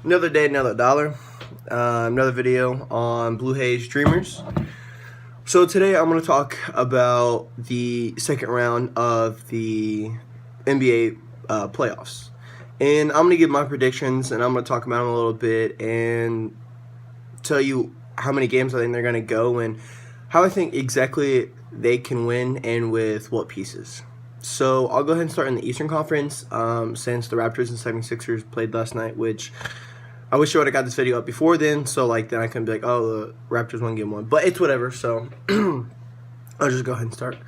Another day, another dollar. Another video on Blue Haze Dreamers. So today I'm going to talk about the second round of the NBA playoffs. And I'm going to give my predictions, and I'm going to talk about them a little bit and tell you how many games I think they're going to go and how I think exactly they can win and with what pieces. So I'll go ahead and start in the Eastern Conference since the Raptors and 76ers played last night, which I wish I would have got this video up before then, so then I couldn't be like, oh, the Raptors won game one. But it's whatever, so I'll just go ahead and start.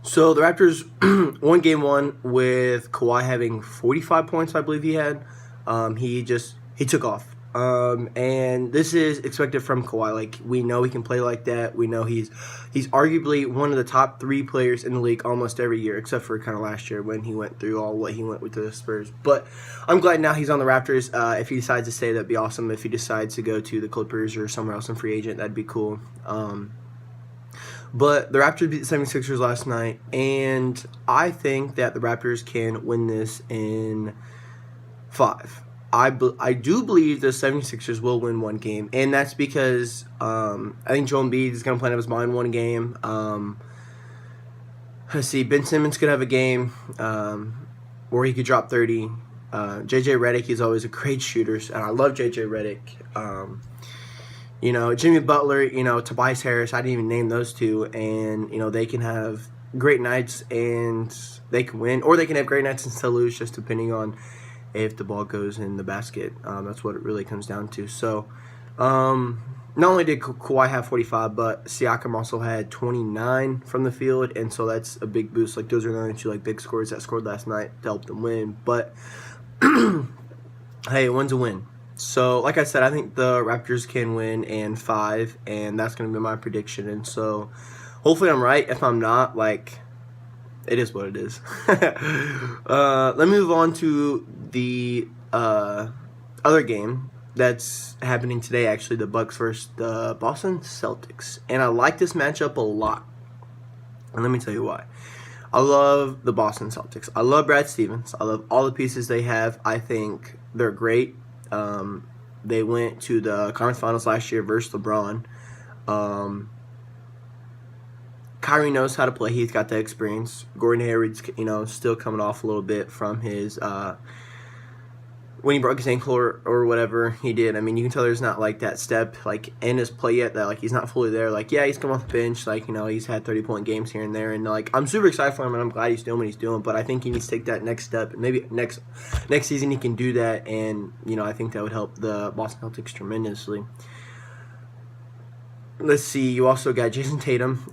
So the Raptors won game one with Kawhi having 45 points, I believe he had. He took off. And this is expected from Kawhi. Like, we know he can play like that. We know he's arguably one of the top 3 players in the league almost every year, except for kind of last year when he went through all what he went with the Spurs. But I'm glad now he's on the Raptors. If he decides to stay, that'd be awesome. If he decides to go to the Clippers or somewhere else in free agent, that'd be cool. But the Raptors beat the 76ers last night, and I think that the Raptors can win this in 5. I do believe the 76ers will win one game, and that's because I think Joel Embiid is going to play out of his mind one game. Let's see, Ben Simmons could have a game where he could drop 30. JJ Redick, he's always a great shooter, and I love JJ Redick. Jimmy Butler, Tobias Harris, I didn't even name those two, and, they can have great nights and they can win, or they can have great nights and still lose, just depending on if the ball goes in the basket. That's what it really comes down to. So, not only did Kawhi have 45, but Siakam also had 29 from the field, and so that's a big boost. Like, those are the only two big scores that scored last night to help them win. But hey, a win's a win. So, like I said, I think the Raptors can win in 5, and that's going to be my prediction. And so, hopefully I'm right. If I'm not, it is what it is. Let me move on to the other game that's happening today, actually, the Bucks versus the Boston Celtics. And I like this matchup a lot. And let me tell you why. I love the Boston Celtics. I love Brad Stevens. I love all the pieces they have. I think they're great. They went to the conference finals last year versus LeBron. Kyrie knows how to play. He's got that experience. Gordon Hayward's, still coming off a little bit from his when he broke his ankle or whatever he did. I mean, you can tell there's not that step in his play yet, that he's not fully there. Yeah, he's come off the bench. He's had 30-point games here and there, and I'm super excited for him, and I'm glad he's doing what he's doing. But I think he needs to take that next step, and maybe next season he can do that. And I think that would help the Boston Celtics tremendously. Let's see. You also got Jason Tatum,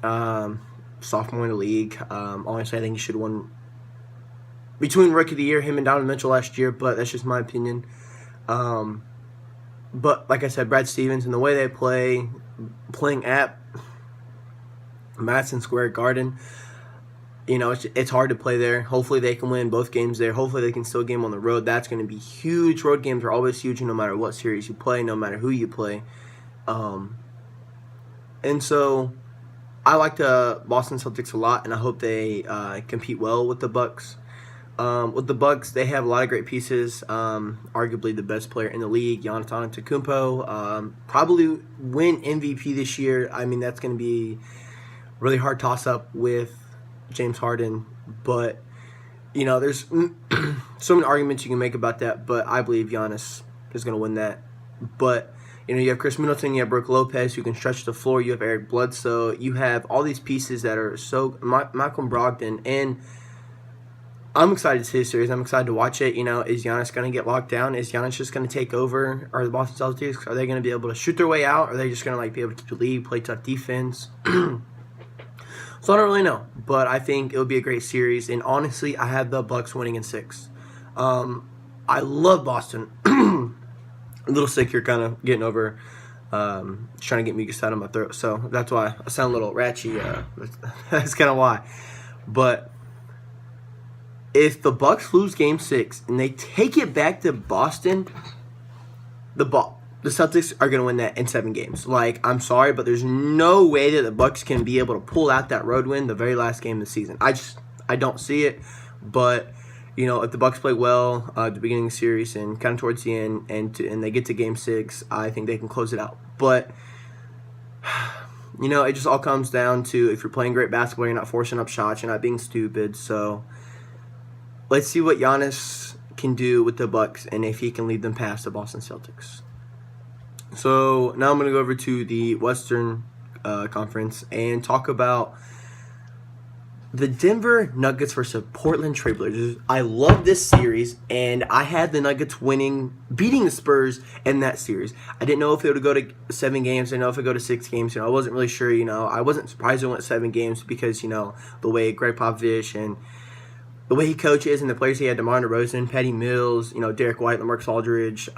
sophomore in the league. Honestly, I think he should have won between Rookie of the Year, him and Donovan Mitchell last year, but that's just my opinion. But like I said, Brad Stevens and the way they playing at Madison Square Garden, it's hard to play there. Hopefully they can win both games there. Hopefully they can still game on the road. That's going to be huge. Road games are always huge, no matter what series you play, no matter who you play. And so I like the Boston Celtics a lot, and I hope they compete well with the Bucks. With the Bucks, they have a lot of great pieces. Arguably the best player in the league, Giannis Antetokounmpo, probably win MVP this year. I mean, that's going to be really hard toss-up with James Harden. But, there's so many arguments you can make about that, but I believe Giannis is going to win that. But you have Chris Middleton, you have Brook Lopez, who can stretch the floor. You have Eric Bledsoe. You have all these pieces that are Malcolm Brogdon. And I'm excited to see this series. I'm excited to watch it. Is Giannis going to get locked down? Is Giannis just going to take over? Are the Boston Celtics, are they going to be able to shoot their way out? Are they just going to be able to keep the lead, play tough defense? So I don't really know. But I think it would be a great series. And honestly, I have the Bucks winning in 6. I love Boston. A little sick here, kind of getting over, trying to get mucus out of my throat, so that's why I sound a little ratchy. That's kind of why. But if the Bucks lose Game 6 and they take it back to Boston, the Celtics are going to win that in 7 games. I'm sorry, but there's no way that the Bucks can be able to pull out that road win the very last game of the season. I don't see it, but if the Bucks play well at the beginning of the series and kind of towards the end, and they get to Game 6, I think they can close it out. But it just all comes down to if you're playing great basketball, you're not forcing up shots, you're not being stupid. So let's see what Giannis can do with the Bucks and if he can lead them past the Boston Celtics. So now I'm going to go over to the Western Conference and talk about the Denver Nuggets versus Portland Trailblazers. I love this series, and I had the Nuggets beating the Spurs in that series. I didn't know if it would go to 7 games. I didn't know if it would go to 6 games. I wasn't really sure. I wasn't surprised it went 7 games because, the way Greg Popovich and the way he coaches and the players he had, DeMar DeRozan, Patty Mills, Derek White, LaMarcus Aldridge,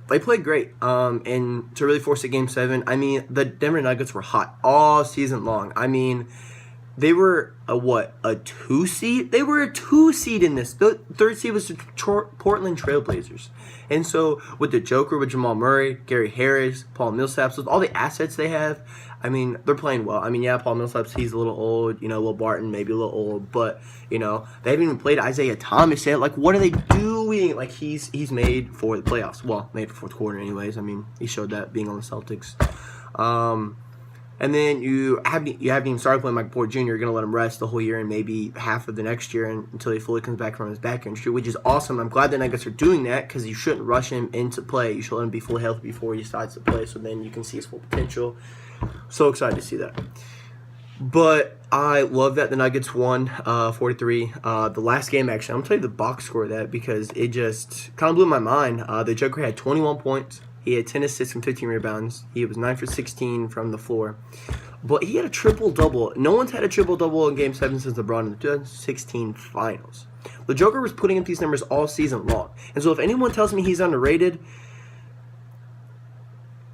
they played great. And to really force a Game 7, the Denver Nuggets were hot all season long. They were a 2 seed? They were a 2 seed in this. The 3rd seed was the Portland Trailblazers. And so with the Joker, with Jamal Murray, Gary Harris, Paul Millsap, with all the assets they have, they're playing well. Paul Millsap, he's a little old. Will Barton, maybe a little old. But, they haven't even played Isaiah Thomas yet. Like, what are they doing? Like, he's made for the playoffs. Well, made for 4th quarter anyways. He showed that being on the Celtics. And then you haven't even started playing Michael Porter Jr. You're going to let him rest the whole year and maybe half of the next year until he fully comes back from his back injury, which is awesome. I'm glad the Nuggets are doing that because you shouldn't rush him into play. You should let him be fully healthy before he starts to play so then you can see his full potential. So excited to see that. But I love that the Nuggets won 4-3. The last game, actually, I'm going to tell you the box score of that because it just kind of blew my mind. The Joker had 21 points. He had 10 assists and 15 rebounds. He was 9 for 16 from the floor. But he had a triple-double. No one's had a triple-double in Game 7 since LeBron in the 2016 Finals. The Joker was putting up these numbers all season long. And so if anyone tells me he's underrated,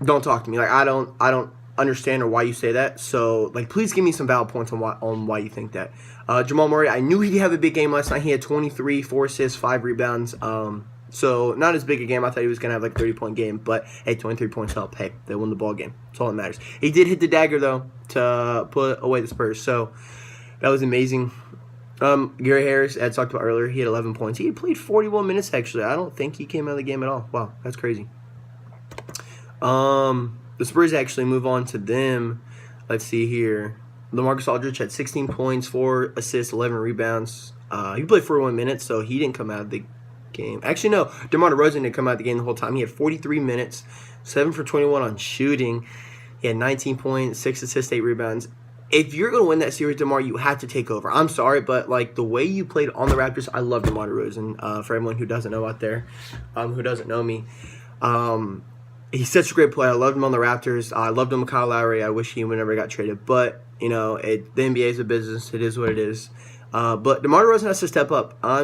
don't talk to me. Like, I don't understand or why you say that. So, please give me some valid points on why you think that. Jamal Murray, I knew he'd have a big game last night. He had 23, 4 assists, 5 rebounds. So, not as big a game. I thought he was going to have a 30-point game. But, hey, 23 points help. Hey, they won the ball game. That's all that matters. He did hit the dagger, though, to put away the Spurs. So, that was amazing. Gary Harris, as talked about earlier, he had 11 points. He had played 41 minutes, actually. I don't think he came out of the game at all. Wow, that's crazy. The Spurs actually move on to them. Let's see here. LaMarcus Aldridge had 16 points, 4 assists, 11 rebounds. He played 41 minutes, so he didn't come out of the game. Actually, no. DeMar DeRozan didn't come out of the game the whole time. He had 43 minutes, 7 for 21 on shooting. He had 19 points, 6 assists, 8 rebounds. If you're going to win that series, DeMar, you have to take over. I'm sorry, but the way you played on the Raptors, I love DeMar DeRozan. For everyone who doesn't know out there, who doesn't know me, he's such a great player. I loved him on the Raptors. I loved him with Kyle Lowry. I wish he would never got traded. But, the NBA is a business. It is what it is. But DeMar DeRozan has to step up. I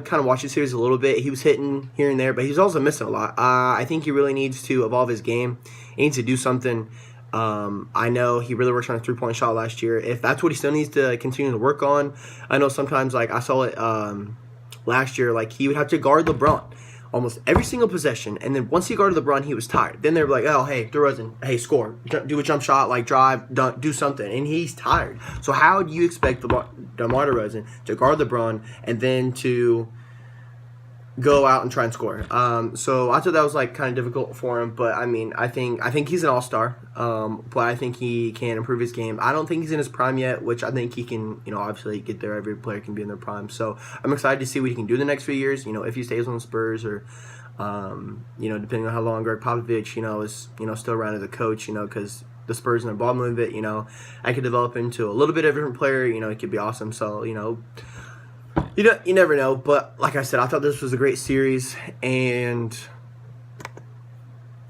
kind of watched the series a little bit. He was hitting here and there, but he's also missing a lot. I think he really needs to evolve his game. He needs to do something. I know he really worked on a 3-point shot last year. If that's what he still needs to continue to work on, I know sometimes, I saw it last year, he would have to guard LeBron almost every single possession, and then once he guarded LeBron, he was tired. Then they were like, oh, hey, DeRozan, hey, score. Do a jump shot, drive, dunk, do something. And he's tired. So how do you expect DeMar DeRozan to guard LeBron and then to go out and try and score? So I thought that was kind of difficult for him, but I think he's an all-star. But I think he can improve his game. I don't think he's in his prime yet, which I think he can, obviously get there. Every player can be in their prime. So I'm excited to see what he can do the next few years. If he stays on the Spurs or, depending on how long Greg Popovich, is, still around as a coach, because the Spurs and their ball movement, I could develop into a little bit of a different player. It could be awesome. So, you never know, but like I said, I thought this was a great series, and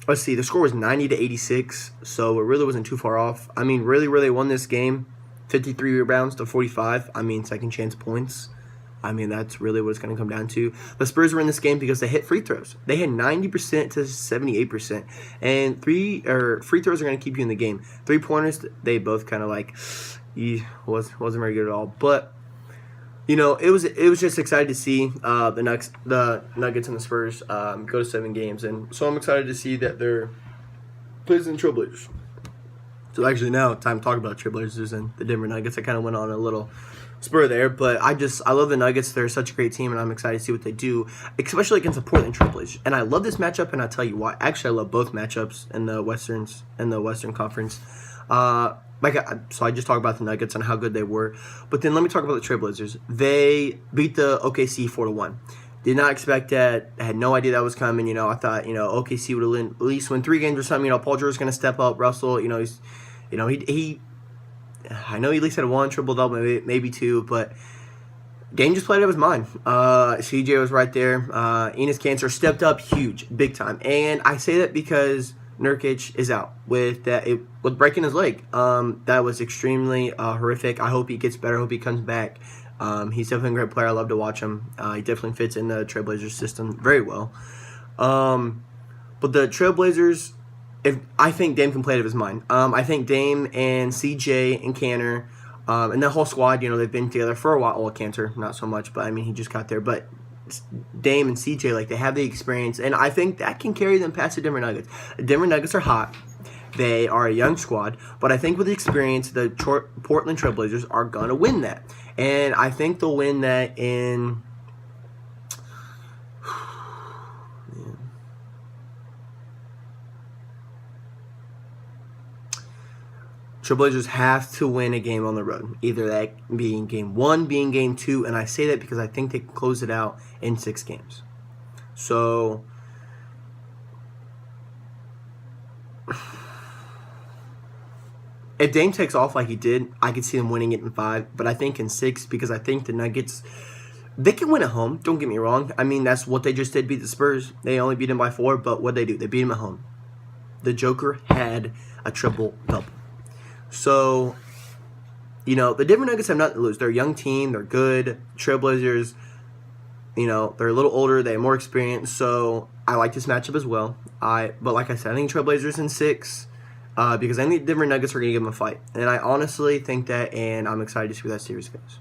let's see, the score was 90-86, so it really wasn't too far off. Really, they won this game, 53 rebounds to 45. Second chance points. That's really what it's going to come down to. The Spurs were in this game because they hit free throws. They had 90% to 78%, and free throws are going to keep you in the game. 3-pointers, they both kind of wasn't very good at all, but. It was just excited to see the Nuggets and the Spurs go to 7 games, and so I'm excited to see that they're Blazers and Trailblazers. So actually now, time to talk about Trailblazers and the Denver Nuggets. I kind of went on a little spur there, but I love the Nuggets. They're such a great team, and I'm excited to see what they do, especially against the Portland Trailblazers. And I love this matchup, and I'll tell you why. Actually, I love both matchups in the Western Conference. So I just talked about the Nuggets and how good they were, but then let me talk about the Trailblazers. They beat the OKC 4-1. Did not expect that. Had no idea that was coming. I thought OKC would at least win 3 games or something. Paul George's going to step up. Russell, he's, he. I know he at least had 1 triple-double, maybe 2, but Dame just played out of his mind. CJ was right there. Enes Kanter stepped up huge, big time. And I say that because Nurkic is out with breaking his leg. That was extremely horrific. I hope he gets better. I hope he comes back. He's definitely a great player. I love to watch him. He definitely fits in the Trailblazers system very well. But the Trailblazers, I think Dame can play out of his mind. I think Dame and CJ and Kanter, and that whole squad, they've been together for a while. Well, Kanter, not so much, but he just got there. But Dame and CJ, they have the experience, and I think that can carry them past the Denver Nuggets. The Denver Nuggets are hot. They are a young squad, but I think with the experience, the Portland Trailblazers are going to win that. And I think they'll win that in... Trailblazers have to win a game on the road. Either that being game 1, being game 2, and I say that because I think they can close it out in 6 games. So... if Dame takes off like he did, I could see them winning it in 5, but I think in 6, because I think the Nuggets, they can win at home. Don't get me wrong. That's what they just did, beat the Spurs. They only beat them by 4, but what'd they do? They beat them at home. The Joker had a triple-double. So, the Denver Nuggets have nothing to lose. They're a young team. They're good. Trailblazers, they're a little older. They have more experience. So, I like this matchup as well. But like I said, I think Trailblazers in 6. Because I think Denver Nuggets are going to give them a fight. And I honestly think that, and I'm excited to see where that series goes.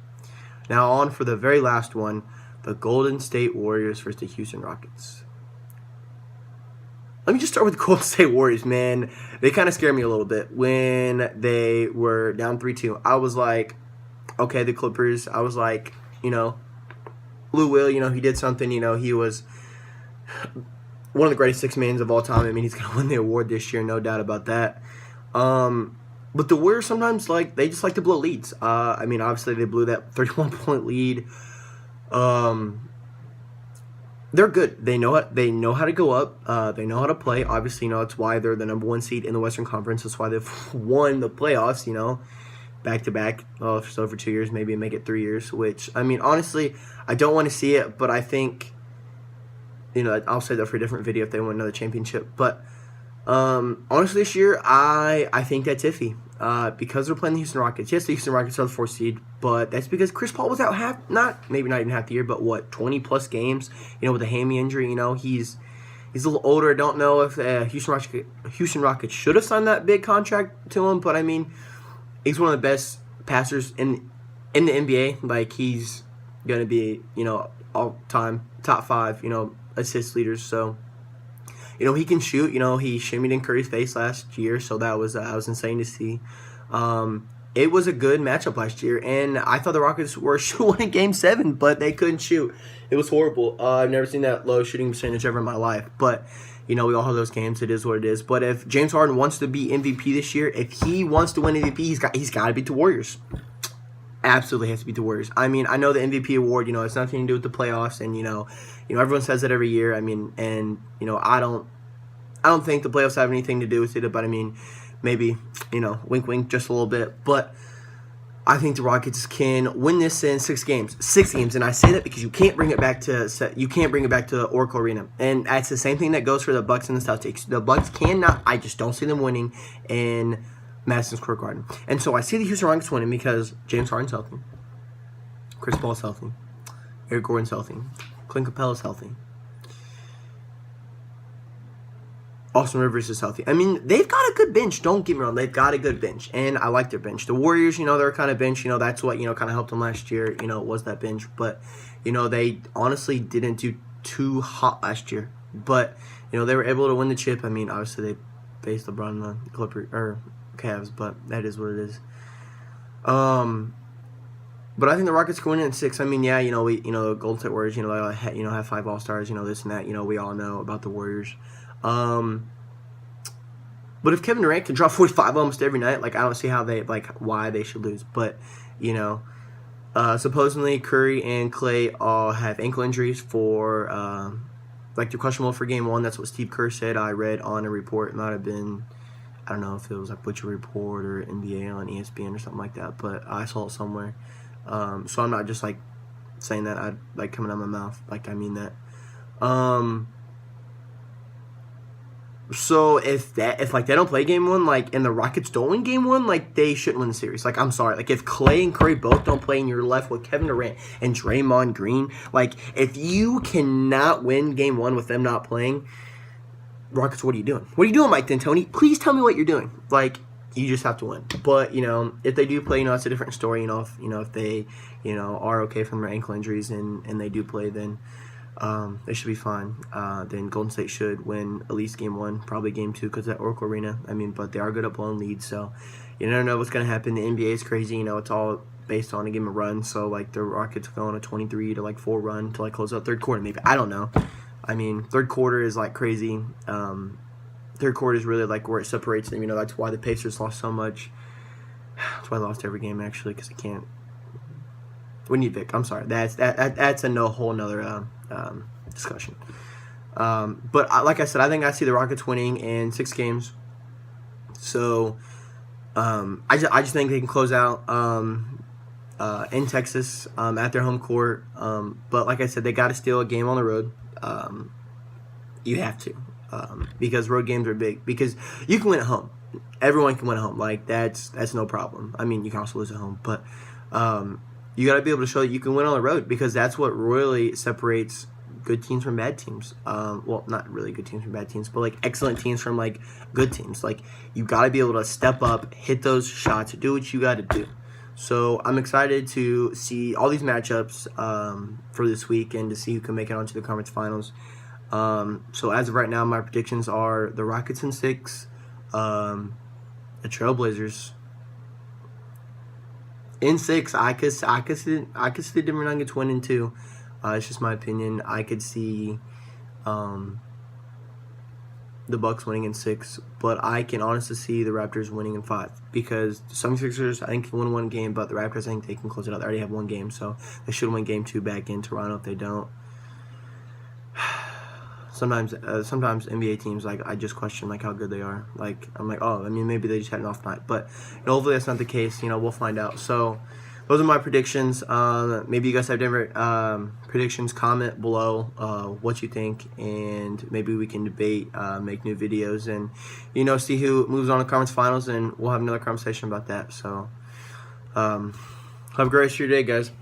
Now on for the very last one, the Golden State Warriors versus the Houston Rockets. Let me just start with the Golden State Warriors, man. They kind of scared me a little bit when they were down 3-2. I was like, okay, the Clippers. I was like, Lou Will, he did something. He was one of the greatest 6-mans of all time. He's going to win the award this year, no doubt about that. But the Warriors sometimes, they just like to blow leads. Obviously they blew that 31-point lead. They're good. They know how to go up. They know how to play. Obviously, that's why they're the number 1 seed in the Western Conference. That's why they've won the playoffs, back-to-back. So for 2 years, maybe make it 3 years. Which, honestly, I don't want to see it, but I think... I'll say that for a different video if they win another championship. But honestly, this year, I think that's iffy. Because they're playing the Houston Rockets. Yes, the Houston Rockets are the 4th seed, but that's because Chris Paul was out not even half the year, but 20-plus games, with a hammy injury. He's a little older. I don't know if Houston Rockets should have signed that big contract to him, but he's one of the best passers in the NBA. He's going to be, all-time top 5, assist leaders. So, he can shoot. He shimmied in Curry's face last year, so that was insane to see. It was a good matchup last year, and I thought the Rockets were shooting Game 7, but they couldn't shoot. It was horrible. I've never seen that low shooting percentage ever in my life, but we all have those games. It is what it is. But if James Harden wants to be MVP this year, if he wants to win MVP, he's got to beat the Warriors. Absolutely has to beat the Warriors. I know the MVP award, it's nothing to do with the playoffs, and everyone says that every year. I don't think the playoffs have anything to do with it, but maybe, wink wink just a little bit. But I think the Rockets can win this in 6 games. 6 games, and I say that because you can't bring it back to Oracle Arena. And that's the same thing that goes for the Bucks and the Celtics. The Bucks cannot, I just don't see them winning in Madison Square Garden. And so I see the Houston Rockets winning because James Harden's healthy. Chris Paul's healthy. Eric Gordon's healthy. Clint Capella's healthy. Austin Rivers is healthy. They've got a good bench. Don't get me wrong. They've got a good bench, and I like their bench. The Warriors, they're kind of bench. That's what, kind of helped them last year, was that bench. But, they honestly didn't do too hot last year. But, they were able to win the chip. Obviously they faced LeBron and the Clippers, or Cavs, but that is what it is. But I think the Rockets go in at 6. I mean, yeah, the Golden State Warriors, have 5 All-Stars, this and that. We all know about the Warriors. But if Kevin Durant can drop 45 almost every night, I don't see how why they should lose. But, supposedly Curry and Clay all have ankle injuries for, they're questionable for Game 1. That's what Steve Kerr said. I read on a report. It might have been, I don't know if it was Butcher Report or NBA on ESPN or something like that, but I saw it somewhere. So I'm not just saying that I coming out of my mouth. I mean that. So if they don't play Game 1, and the Rockets don't win Game 1, they shouldn't win the series. I'm sorry. If Clay and Curry both don't play and you're left with Kevin Durant and Draymond Green, if you cannot win Game 1 with them not playing, Rockets, what are you doing? What are you doing, Mike D'Antoni? Please tell me what you're doing. You just have to win. But, if they do play, it's a different story. If they, are okay from their ankle injuries and they do play, then they should be fine. Then Golden State should win at least Game 1, probably Game 2 because at Oracle Arena. But they are good at blowing leads, so you never know what's going to happen. The NBA is crazy. It's all based on a game of run. So, the Rockets go on a 23-4 run to, close out third quarter, maybe. I don't know. Third quarter is, crazy. Third quarter is really where it separates them. That's why the Pacers lost so much. That's why I lost every game actually because they can't. We need Vic. I'm sorry. That's a whole nother discussion. But like I said, I think I see the Rockets winning in 6 games. So I just think they can close out in Texas at their home court. But like I said, they got to steal a game on the road. You have to. Because road games are big. Because you can win at home. Everyone can win at home. That's no problem. You can also lose at home. But you got to be able to show that you can win on the road. Because that's what really separates good teams from bad teams. Well, not really good teams from bad teams. But, excellent teams from, good teams. You got to be able to step up, hit those shots, do what you got to do. So I'm excited to see all these matchups for this week and to see who can make it onto the conference finals. So as of right now, my predictions are the Rockets in 6, the Trailblazers in 6. I could see the Denver Nuggets win in 2. It's just my opinion. I could see the Bucks winning in 6, but I can honestly see the Raptors winning in 5 because the 76ers I think can win 1 game, but the Raptors I think they can close it out. They already have 1 game, so they should win Game 2 back in Toronto if they don't. Sometimes NBA teams I just question how good they are. I'm maybe they just had an off night, but hopefully that's not the case. We'll find out. So those are my predictions. Maybe you guys have different predictions. Comment below what you think, and maybe we can debate, make new videos, and see who moves on to conference finals, and we'll have another conversation about that. So have a great rest of your day, guys.